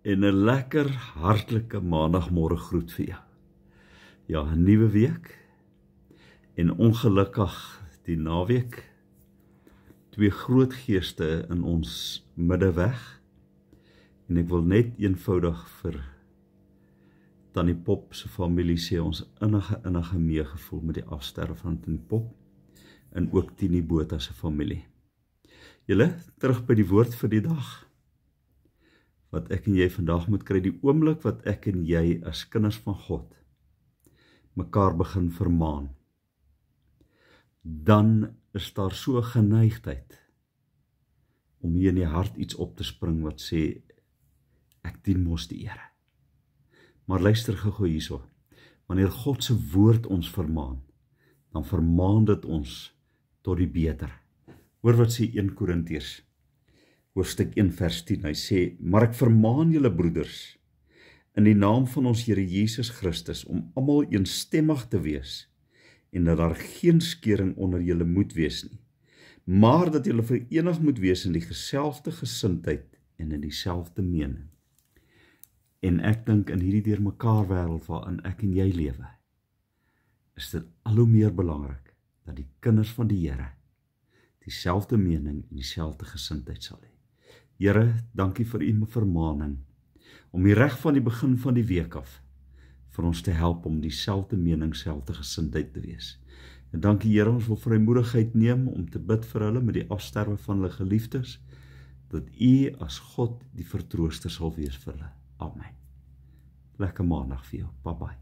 en 'n lekker hartlike maandagmôre groet vir jou. Ja, 'n nuwe week en ongelukkig die naweek. Twee groot geeste in ons midde weg. En ek wil net eenvoudig vir Tannie Pop se familie sê ons innige meegevoel met die afsterwe van Tannie Pop en ook Tini Botha se familie. Julle, terug by die woord vir die dag. Wat ek en jy vandag moet kry, die oomblik wat ek en jy as kinders van God mekaar begin vermaan, dan is daar so 'n geneigtheid om hier in die hart iets op te spring wat sê, ek dien mos die Here. Maar luister gou hierso, wanneer God se woord ons vermaan, dan vermaan dit ons tot die beter. Hoor wat sê 1 Korintiërs, hoofstuk 1 vers 10, hy sê, maar ek vermaan julle broeders, in die naam van ons Here Jesus Christus, om almal eensstemmig te wees, en dat daar geen skeuring onder julle moet wees nie, maar dat julle verenig moet wees in die geselfde gesindheid en in dieselfde mening. En ek dink in hierdie deurmekaar wêreld waarin ek en jy lewe, is dit al hoe meer belangrik dat die kinders van die Here dieselfde mening en dieselfde gesindheid sal hê. Here, dankie vir u vermaaning om die reg van die begin van die week af vir ons te help om dieselfde mening, dieselfde gesindheid te wees. En dankie Here, ons wil vrymoedigheid neem om te bid vir hulle met die afsterwe van hulle geliefdes, dat u as God die vertrooster sal wees vir hulle. Amen. Lekker maandag vir jou. Bye bye.